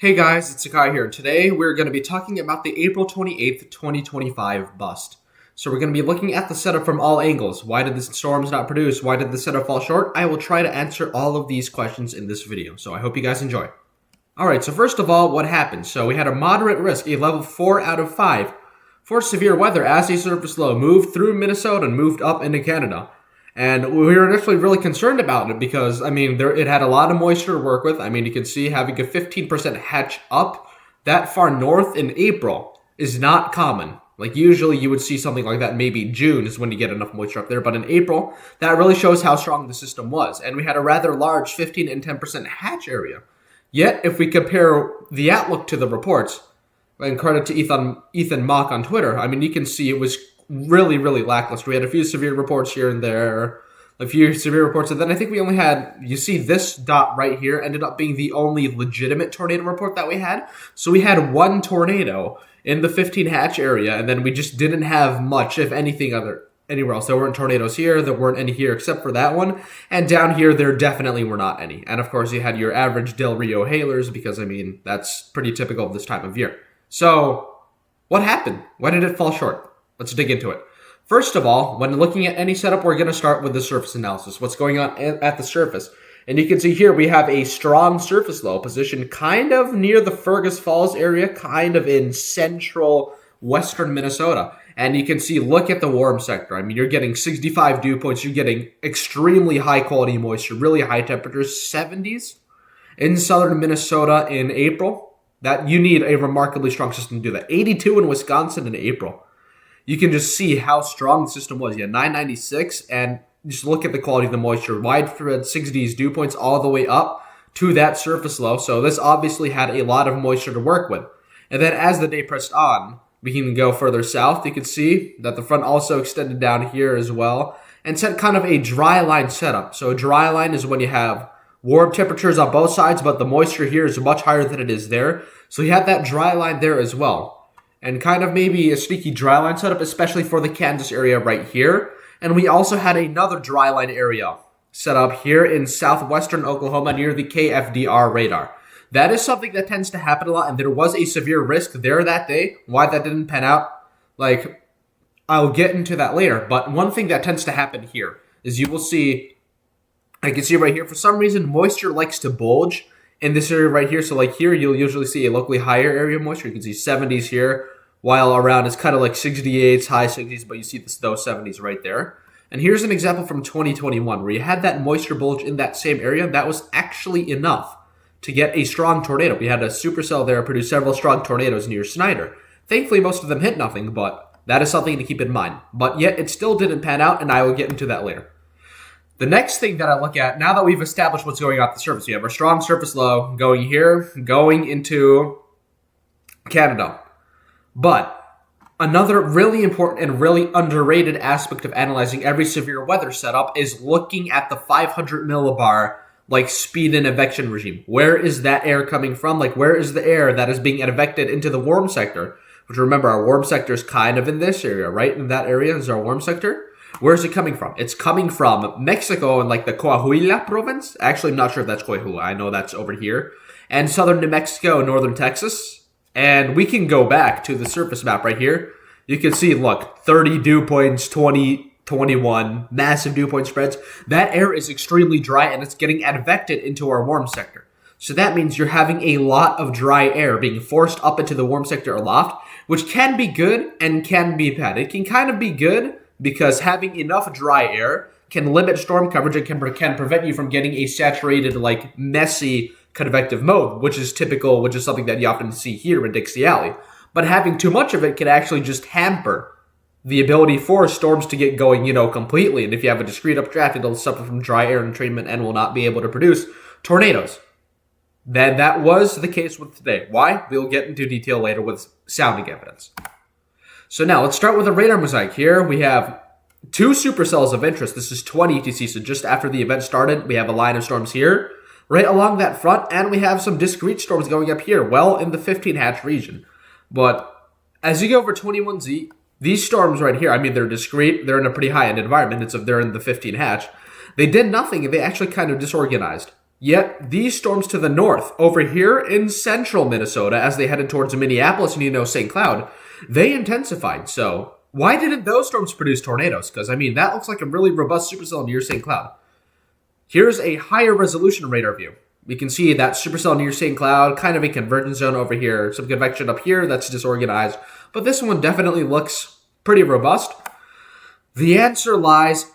Hey guys, it's Sakai here. Today we're going to be talking about the April 28th, 2025 bust. So we're going to be looking at the setup from all angles. Why did the storms not produce? Why did the setup fall short? I will try to answer all of these questions in this video, so I hope you guys enjoy. Alright, so first of all, what happened? So we had a moderate risk, a level 4 out of 5, for severe weather as a surface low moved through Minnesota and moved up into Canada. And we were initially really concerned about it because, it had a lot of moisture to work with. You can see having a 15% hatch up that far north in April is not common. Like, usually you would see something like that, maybe June is when you get enough moisture up there. But in April, that really shows how strong the system was. And we had a rather large 15 and 10% hatch area. Yet, if we compare the outlook to the reports, and credit to Ethan Mock on Twitter, you can see it was really, really lackluster. We had a few severe reports here and there, and then I think we only had, you see this dot right here ended up being the only legitimate tornado report that we had. So we had one tornado in the 15 hatch area, and then we just didn't have much, if anything, anywhere else. There weren't tornadoes here, there weren't any here except for that one, and down here there definitely were not any. And of course you had your average Del Rio hailers, because that's pretty typical of this time of year. So what happened? Why did it fall short? Let's dig into it. First of all, when looking at any setup, we're going to start with the surface analysis. What's going on at the surface? And you can see here we have a strong surface low position kind of near the Fergus Falls area, kind of in central western Minnesota. And you can see, look at the warm sector. You're getting 65 dew points. You're getting extremely high quality moisture, really high temperatures, 70s in southern Minnesota in April. That you need a remarkably strong system to do that. 82 in Wisconsin in April. You can just see how strong the system was. Yeah, 996, and just look at the quality of the moisture. Widespread 60s dew points all the way up to that surface low. So this obviously had a lot of moisture to work with. And then as the day pressed on, we can go further south. You can see that the front also extended down here as well and set kind of a dry line setup. So a dry line is when you have warm temperatures on both sides, but the moisture here is much higher than it is there. So you have that dry line there as well. And kind of maybe a sneaky dry line setup, especially for the Kansas area right here. And we also had another dry line area set up here in southwestern Oklahoma near the KFDR radar. That is something that tends to happen a lot, and there was a severe risk there that day. Why that didn't pan out, I'll get into that later. But one thing that tends to happen here is you will see, I can see right here, for some reason, moisture likes to bulge in this area right here. So like here, you'll usually see a locally higher area of moisture. You can see 70s here, while around it's kind of like 68s, high 60s, but you see those 70s right there. And here's an example from 2021 where you had that moisture bulge in that same area. That was actually enough to get a strong tornado. We had a supercell there produce several strong tornadoes near Snyder. Thankfully, most of them hit nothing, but that is something to keep in mind. But yet, it still didn't pan out, and I will get into that later. The next thing that I look at, now that we've established what's going on at the surface, we have our strong surface low going here, going into Canada. But another really important and really underrated aspect of analyzing every severe weather setup is looking at the 500 millibar speed and advection regime. Where is that air coming from? Where is the air that is being advected into the warm sector? Which, remember, our warm sector is kind of in this area, right? In that area is our warm sector. Where is it coming from? It's coming from Mexico and the Coahuila province. Actually, I'm not sure if that's Coahuila. I know that's over here. And southern New Mexico and northern Texas. And we can go back to the surface map right here. You can see, look, 30 dew points, 20, 21, massive dew point spreads. That air is extremely dry and it's getting advected into our warm sector. So that means you're having a lot of dry air being forced up into the warm sector aloft, which can be good and can be bad. It can kind of be good because having enough dry air can limit storm coverage and can prevent you from getting a saturated, messy convective mode, which is something that you often see here in Dixie Alley. But having too much of it can actually just hamper the ability for storms to get going, completely. And if you have a discrete updraft, it'll suffer from dry air entrainment and will not be able to produce tornadoes. Then that was the case with today. Why? We'll get into detail later with sounding evidence. So now let's start with a radar mosaic. Here we have two supercells of interest. This is 20 ETC, so just after the event started, we have a line of storms here, right along that front, and we have some discrete storms going up here, well in the 15 hatch region. But as you go over 21Z, these storms right here, they're discrete, they're in a pretty high-end environment, they're in the 15 hatch. They did nothing, they actually kind of disorganized. Yet these storms to the north, over here in central Minnesota, as they headed towards Minneapolis and St. Cloud, they intensified. So why didn't those storms produce tornadoes? Because, I mean, that looks like a really robust supercell near St. Cloud. Here's a higher resolution radar view. We can see that supercell near St. Cloud, kind of a convergence zone over here. Some convection up here that's disorganized. But this one definitely looks pretty robust. The answer lies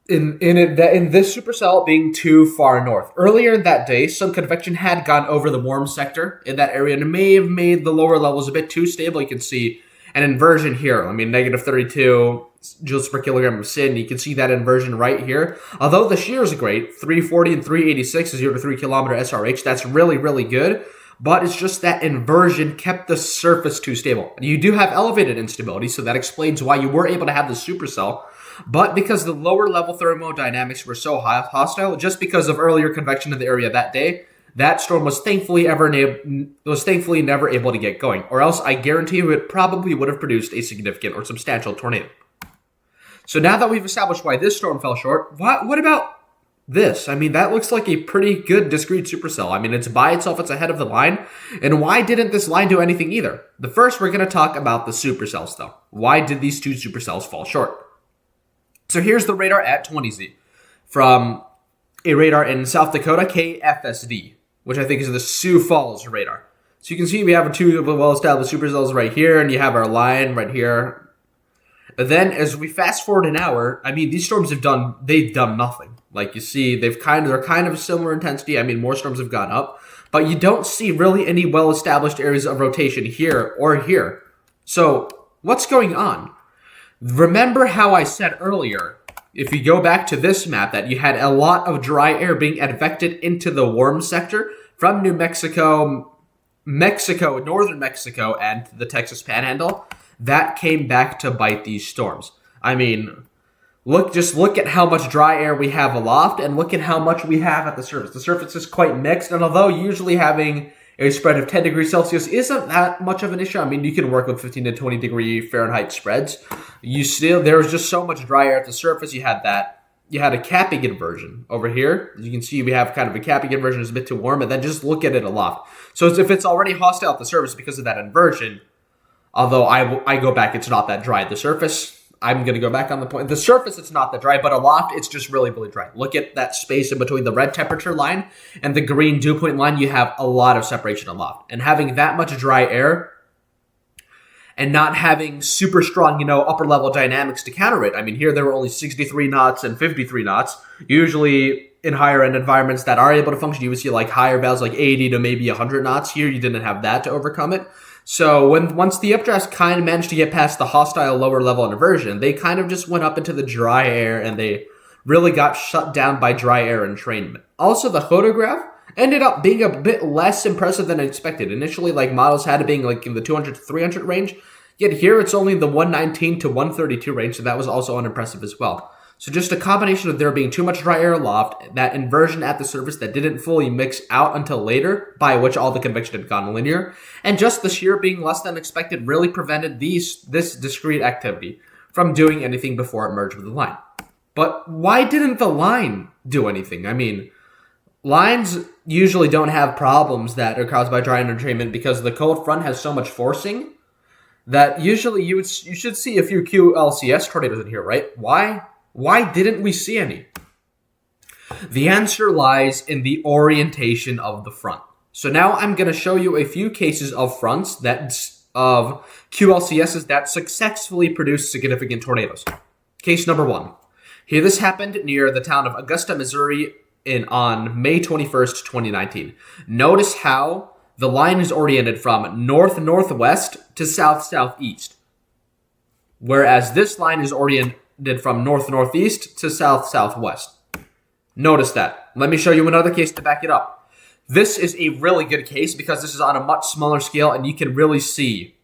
in this supercell being too far north. Earlier in that day, some convection had gone over the warm sector in that area and may have made the lower levels a bit too stable. You can see an inversion here. I mean, negative 32 joules per kilogram of SIN. You can see that inversion right here. Although the shear is great, 340 and 386 is 0 to 3 kilometer SRH. That's really, really good. But it's just that inversion kept the surface too stable. You do have elevated instability, so that explains why you were able to have the supercell. But because the lower level thermodynamics were so hostile, just because of earlier convection in the area that day, that storm was thankfully never able to get going. Or else I guarantee you it probably would have produced a significant or substantial tornado. So now that we've established why this storm fell short, what about this? I mean, that looks like a pretty good discrete supercell. I mean, it's by itself, it's ahead of the line. And why didn't this line do anything either? The first, we're going to talk about the supercells, though. Why did these two supercells fall short? So here's the radar at 20Z from a radar in South Dakota, KFSD, which I think is the Sioux Falls radar. So you can see we have two well-established supercells right here, and you have our line right here. And then as we fast forward an hour, I mean, these storms they've done nothing. Like you see, they're kind of similar intensity. I mean, more storms have gone up, but you don't see really any well-established areas of rotation here or here. So what's going on? Remember how I said earlier, if you go back to this map, that you had a lot of dry air being advected into the warm sector from New Mexico, northern Mexico, and the Texas Panhandle. That came back to bite these storms. I mean, look at how much dry air we have aloft, and look at how much we have at the surface. The surface is quite mixed, and although usually having a spread of 10 degrees Celsius isn't that much of an issue. I mean, you can work with 15 to 20 degree Fahrenheit spreads. There was just so much dry air at the surface. You had a capping inversion over here. As you can see, we have kind of a capping inversion. It's a bit too warm, and then just look at it aloft. So as if it's already hostile at the surface because of that inversion. Although I go back, it's not that dry at the surface. I'm going to go back on the point. The surface, it's not that dry, but aloft, it's just really, really dry. Look at that space in between the red temperature line and the green dew point line. You have a lot of separation aloft. And having that much dry air and not having super strong, upper level dynamics to counter it. I mean, here there were only 63 knots and 53 knots. Usually in higher end environments that are able to function, you would see like higher values like 80 to maybe 100 knots. Here, you didn't have that to overcome it. So once the updrafts kind of managed to get past the hostile lower level inversion, they kind of just went up into the dry air, and they really got shut down by dry air entrainment. Also, the photograph ended up being a bit less impressive than expected. Initially, models had it being in the 200 to 300 range, yet here it's only the 119 to 132 range, so that was also unimpressive as well. So just a combination of there being too much dry air aloft, that inversion at the surface that didn't fully mix out until later, by which all the convection had gone linear, and just the shear being less than expected really prevented this discrete activity from doing anything before it merged with the line. But why didn't the line do anything? I mean, lines usually don't have problems that are caused by dry entrainment because the cold front has so much forcing that usually you should see a few QLCS tornadoes in here, right? Why didn't we see any? The answer lies in the orientation of the front. So now I'm going to show you a few cases of fronts of QLCSs that successfully produced significant tornadoes. Case number 1. Here, this happened near the town of Augusta, Missouri on May 21st, 2019. Notice how the line is oriented from north-northwest to south-southeast, whereas this line is oriented from north-northeast to south-southwest. Notice that. Let me show you another case to back it up. This is a really good case because this is on a much smaller scale and you can really see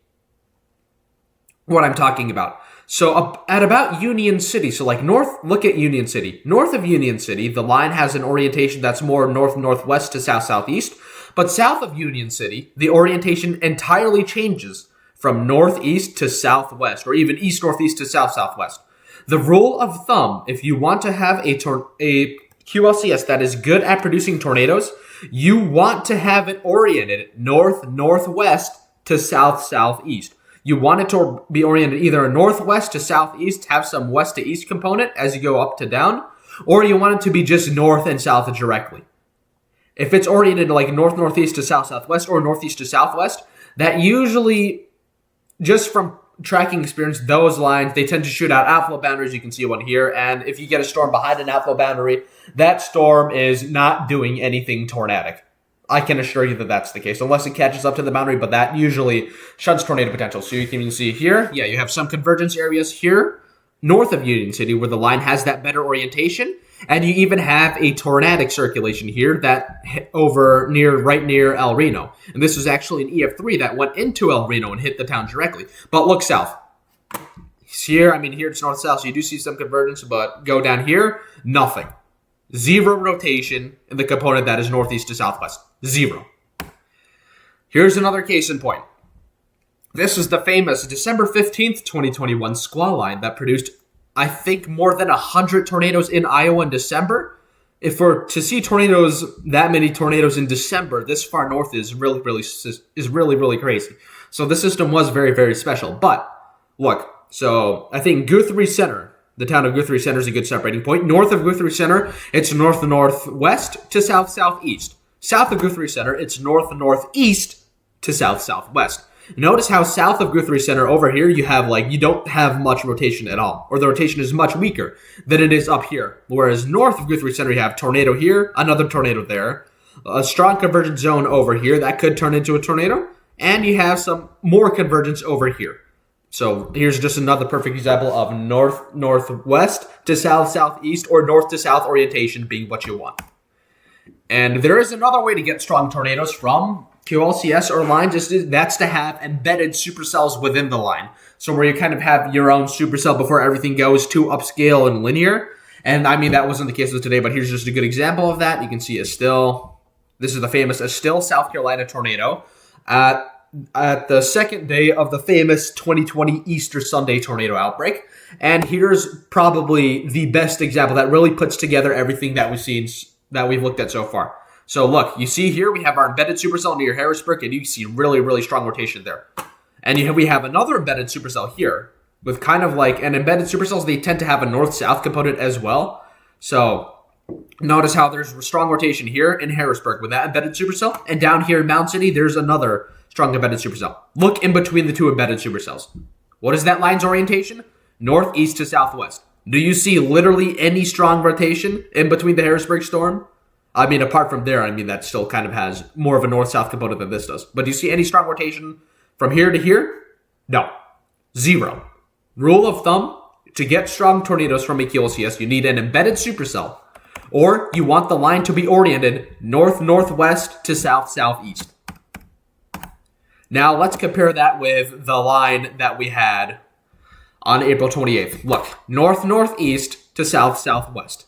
what I'm talking about. So at about Union City, look at Union City. North of Union City, the line has an orientation that's more north-northwest to south-southeast, but south of Union City, the orientation entirely changes from northeast to southwest, or even east-northeast to south-southwest. The rule of thumb, if you want to have a QLCS that is good at producing tornadoes, you want to have it oriented north-northwest to south-southeast. You want it to be oriented either northwest to southeast, have some west to east component as you go up to down, or you want it to be just north and south directly. If it's oriented like north-northeast to south-southwest or northeast to southwest, that usually, just from tracking experience, those lines, they tend to shoot out outflow boundaries. You can see one here. And if you get a storm behind an outflow boundary, that storm is not doing anything tornadic. I can assure you that that's the case, unless it catches up to the boundary, but that usually shunts tornado potential. So you can see here, yeah, you have some convergence areas here, north of Union City, where the line has that better orientation. And you even have a tornadic circulation here that hit over right near El Reno. And this was actually an EF3 that went into El Reno and hit the town directly. But look south. Here it's north-south, so you do see some convergence, but go down here, nothing. Zero rotation in the component that is northeast to southwest. Zero. Here's another case in point. This is the famous December 15th, 2021 squall line that produced, I think, more than 100 tornadoes in Iowa in December. To see tornadoes, that many tornadoes in December this far north is really, really crazy. So this system was very, very special. But look, so I think Guthrie Center, the town of Guthrie Center is a good separating point. North of Guthrie Center, it's north-northwest to south-southeast. South of Guthrie Center, it's north-northeast to south-southwest. Notice how south of Guthrie Center over here, you don't have much rotation at all, or the rotation is much weaker than it is up here. Whereas north of Guthrie Center, you have tornado here, another tornado there, a strong convergence zone over here that could turn into a tornado, and you have some more convergence over here. So here's just another perfect example of north-northwest to south-southeast, or north to south orientation being what you want. And there is another way to get strong tornadoes from QLCS or lines, that's to have embedded supercells within the line. So where you kind of have your own supercell before everything goes to upscale and linear. And that wasn't the case with today, but here's just a good example of that. You can see Estill. This is the famous Estill, South Carolina tornado at the second day of the famous 2020 Easter Sunday tornado outbreak. And here's probably the best example that really puts together everything that we've looked at so far. So look, you see here we have our embedded supercell near Harrisburg, and you see really, really strong rotation there. And we have another embedded supercell here with kind of like an embedded supercells. They tend to have a north-south component as well. So notice how there's strong rotation here in Harrisburg with that embedded supercell. And down here in Mound City, there's another strong embedded supercell. Look in between the two embedded supercells. What is that line's orientation? Northeast to southwest. Do you see literally any strong rotation in between the Harrisburg storm? Apart from there, that still kind of has more of a north-south component than this does. But do you see any strong rotation from here to here? No. Zero. Rule of thumb, to get strong tornadoes from a QLCS, you need an embedded supercell, or you want the line to be oriented north-northwest to south-southeast. Now, let's compare that with the line that we had on April 28th. Look, north-northeast to south-southwest.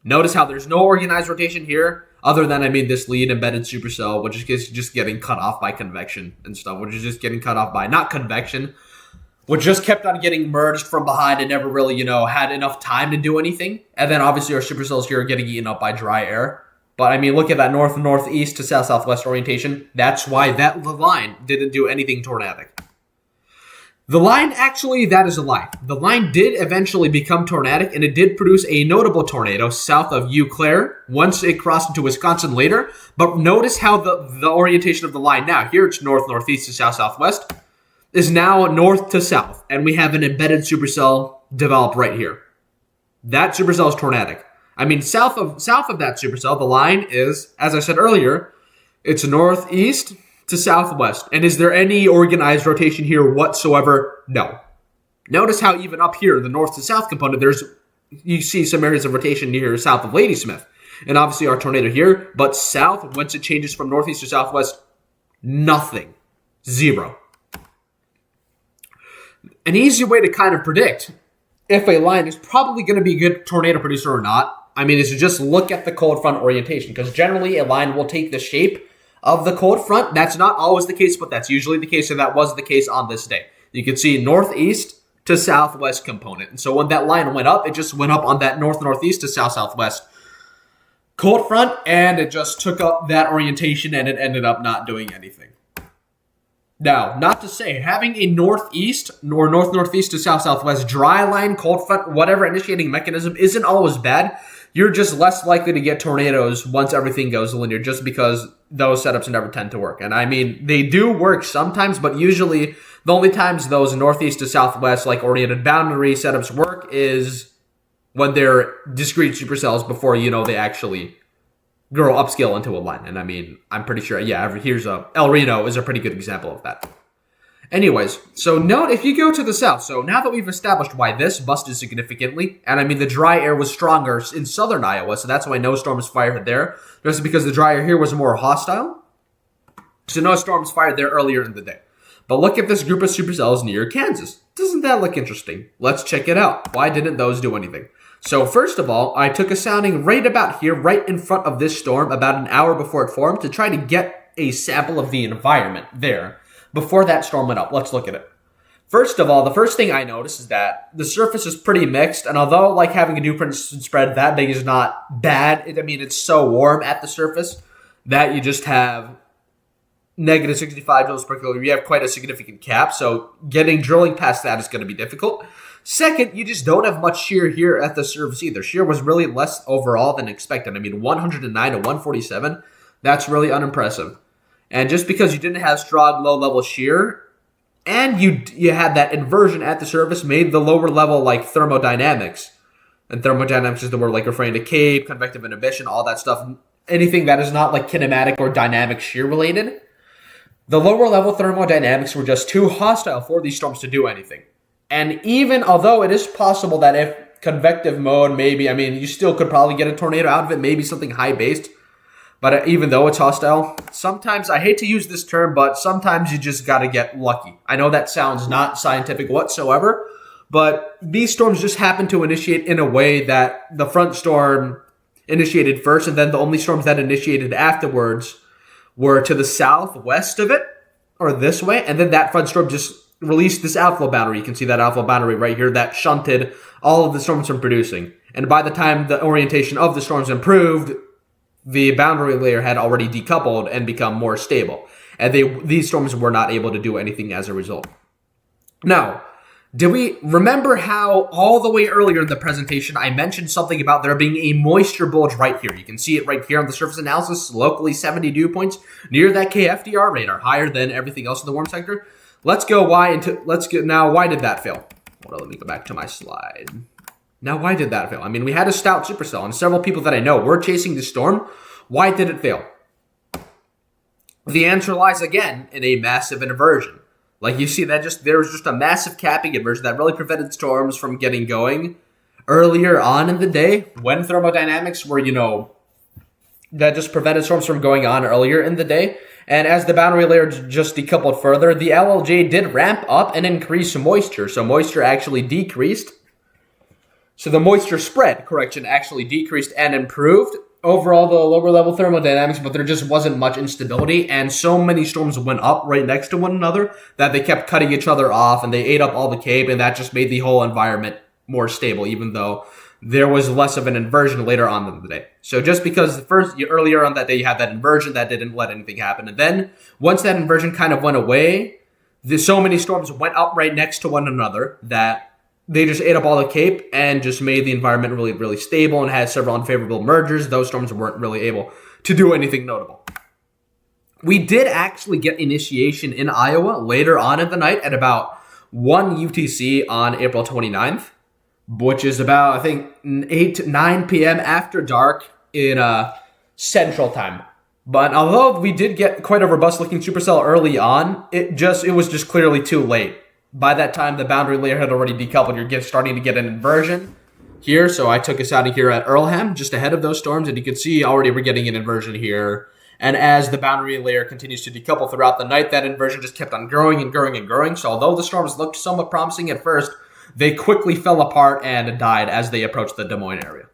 Notice how there's no organized rotation here, other than, this lead embedded supercell, which is just getting cut off by convection and stuff, which is just getting cut off by, not convection, which just kept on getting merged from behind and never really, had enough time to do anything. And then obviously our supercells here are getting eaten up by dry air. But look at that north-northeast to south-southwest orientation. That's why the line didn't do anything tornadic. The line, actually, that is a lie. The line did eventually become tornadic, and it did produce a notable tornado south of Eau Claire once it crossed into Wisconsin later. But notice how the orientation of the line now, here it's north-northeast to south-southwest, is now north to south, and we have an embedded supercell developed right here. That supercell is tornadic. South of that supercell, the line is, as I said earlier, it's northeast to southwest. And is there any organized rotation here whatsoever? No. Notice how even up here, the north to south component, you see some areas of rotation near south of Ladysmith. And obviously our tornado here, but south, once it changes from northeast to southwest, nothing. Zero. An easy way to kind of predict if a line is probably going to be a good tornado producer or not, is to just look at the cold front orientation, because generally a line will take the shape of the cold front. That's not always the case, but that's usually the case, and that was the case on this day. You can see northeast to southwest component. And so when that line went up, it just went up on that north-northeast to south-southwest cold front, and it just took up that orientation, and it ended up not doing anything. Now, not to say, having a northeast or north-northeast to south-southwest dry line, cold front, whatever initiating mechanism isn't always bad. You're just less likely to get tornadoes once everything goes linear, just because those setups never tend to work. And I mean, they do work sometimes, but usually the only times those northeast to southwest, like oriented boundary setups work is when they're discrete supercells before, they actually grow upscale into a line. And I mean, I'm pretty sure, here's El Reno is a pretty good example of that. Anyways, so note if you go to the south, so now that we've established why this busted significantly, and I mean the dry air was stronger in southern Iowa, so that's why no storms fired there, just because the dry air here was more hostile. So no storms fired there earlier in the day. But look at this group of supercells near Kansas. Doesn't that look interesting? Let's check it out. Why didn't those do anything? So first of all, I took a sounding right about here, right in front of this storm, about an hour before it formed, to try to get a sample of the environment there before that storm went up. Let's look at it. First of all, the first thing I noticed is that the surface is pretty mixed, and although like having a dew point spread that big is not bad, it's so warm at the surface that you just have negative 65 joules per kilogram. You have quite a significant cap, so drilling past that is going to be difficult. Second, you just don't have much shear here at the surface either. Shear was really less overall than expected. 109 to 147, that's really unimpressive. And just because you didn't have strong low-level shear, and you had that inversion at the surface, made the lower level like thermodynamics. And thermodynamics is the word like referring to CAPE, convective inhibition, all that stuff. Anything that is not like kinematic or dynamic shear related. The lower level thermodynamics were just too hostile for these storms to do anything. And even although it is possible that if convective mode, maybe, you still could probably get a tornado out of it, maybe something high-based. But even though it's hostile, sometimes, I hate to use this term, but sometimes you just got to get lucky. I know that sounds not scientific whatsoever, but these storms just happen to initiate in a way that the front storm initiated first, and then the only storms that initiated afterwards were to the southwest of it, or this way, and then that front storm just released this outflow boundary. You can see that outflow boundary right here that shunted all of the storms from producing. And by the time the orientation of the storms improved, the boundary layer had already decoupled and become more stable. And these storms were not able to do anything as a result. Now, do we remember how all the way earlier in the presentation I mentioned something about there being a moisture bulge right here? You can see it right here on the surface analysis, locally 70 dew points near that KFDR radar, higher than everything else in the warm sector. Why did that fail? Hold on, let me go back to my slide. Now, why did that fail? We had a stout supercell, and several people that I know were chasing the storm. Why did it fail? The answer lies again in a massive inversion. Like you see, there was just a massive capping inversion that really prevented storms from getting going earlier on in the day when thermodynamics were, that just prevented storms from going on earlier in the day. And as the boundary layer just decoupled further, the LLJ did ramp up and increase moisture. So moisture actually decreased. So the moisture spread, actually decreased and improved overall the lower level thermodynamics, but there just wasn't much instability, and so many storms went up right next to one another that they kept cutting each other off, and they ate up all the CAPE, and that just made the whole environment more stable, even though there was less of an inversion later on in the day. So just because earlier on that day you had that inversion, that didn't let anything happen. And then once that inversion kind of went away, so many storms went up right next to one another that they just ate up all the CAPE and just made the environment really, really stable and had several unfavorable mergers. Those storms weren't really able to do anything notable. We did actually get initiation in Iowa later on in the night at about 1 UTC on April 29th, which is about, 8 to 9 p.m. after dark in Central Time. But although we did get quite a robust-looking supercell early on, it was just clearly too late. By that time, the boundary layer had already decoupled. You're starting to get an inversion here. So I took us out of here at Earlham, just ahead of those storms. And you can see already we're getting an inversion here. And as the boundary layer continues to decouple throughout the night, that inversion just kept on growing and growing and growing. So although the storms looked somewhat promising at first, they quickly fell apart and died as they approached the Des Moines area.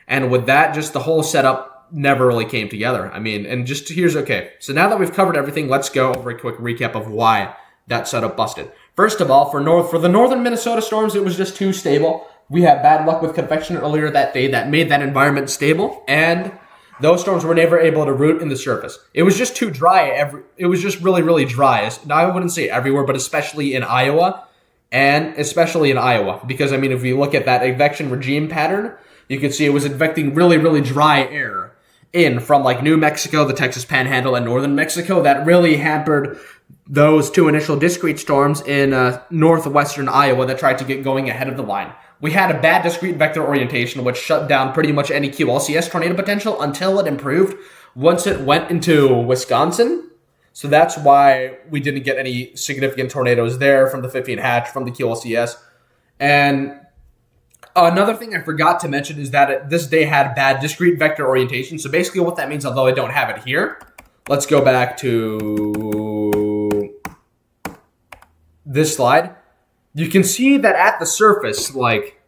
And with that, just the whole setup never really came together. So now that we've covered everything, let's go over a quick recap of why that setup busted. First of all, for the northern Minnesota storms, it was just too stable. We had bad luck with convection earlier that day that made that environment stable. And Those storms were never able to root in the surface. It was just too dry. It was just really, really dry. I wouldn't say everywhere, but especially in Iowa. Because, I mean, if you look at that advection regime pattern, you can see it was advecting really, really dry air in from like New Mexico, the Texas Panhandle, and northern Mexico. That really hampered those two initial discrete storms in northwestern Iowa that tried to get going ahead of the line. We had a bad discrete vector orientation, which shut down pretty much any QLCS tornado potential until it improved once it went into Wisconsin. So that's why we didn't get any significant tornadoes there from the 15 hatch, from the QLCS. And another thing I forgot to mention is that this day had bad discrete vector orientation. So basically what that means, although I don't have it here, let's go back to this slide. You can see that at the surface, like,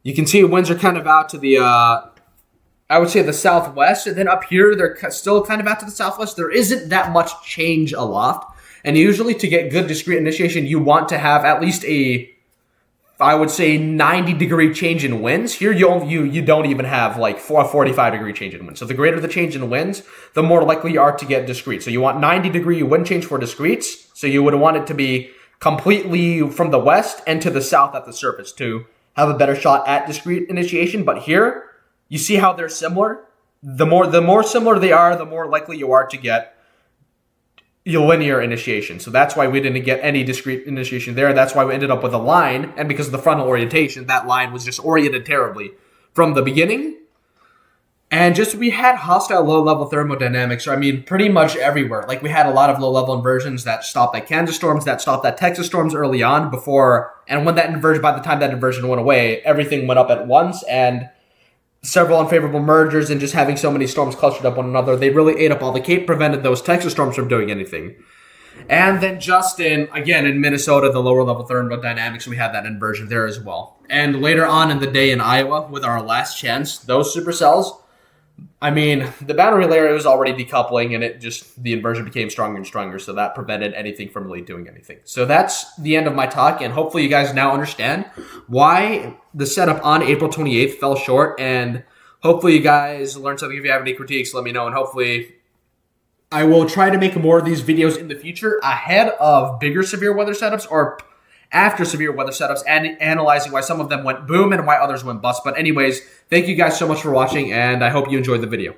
you can see winds are kind of out to the, I would say the southwest. And then up here, they're still kind of out to the southwest. There isn't that much change aloft. And usually to get good discrete initiation, you want to have at least I would say 90-degree change in winds. Here, you don't even have like a 45-degree change in winds. So the greater the change in winds, the more likely you are to get discrete. So you want 90-degree wind change for discretes. So you would want it to be completely from the west and to the south at the surface to have a better shot at discrete initiation. But here, you see how they're similar? The more similar they are, the more likely you are to get your linear initiation. So that's why we didn't get any discrete initiation there. That's why we ended up with a line. And because of the frontal orientation, that line was just oriented terribly from the beginning. And just we had hostile low-level thermodynamics, or I mean, pretty much everywhere. Like, we had a lot of low-level inversions that stopped at Kansas storms, that stopped at Texas storms early on before. And when that inversion, by the time that inversion went away, everything went up at once. And several unfavorable mergers and just having so many storms clustered up one another, they really ate up all the Cape, prevented those Texas storms from doing anything. And then just in Minnesota, the lower level thermodynamics, we had that inversion there as well. And later on in the day in Iowa, with our last chance, those supercells, I mean, the boundary layer was already decoupling, and the inversion became stronger and stronger, so that prevented anything from really doing anything. So that's the end of my talk, and hopefully you guys now understand why the setup on April 28th fell short, and hopefully you guys learned something. If you have any critiques, let me know, and hopefully I will try to make more of these videos in the future ahead of bigger severe weather setups or after severe weather setups, and analyzing why some of them went boom and why others went bust. But anyways, thank you guys so much for watching, and I hope you enjoyed the video.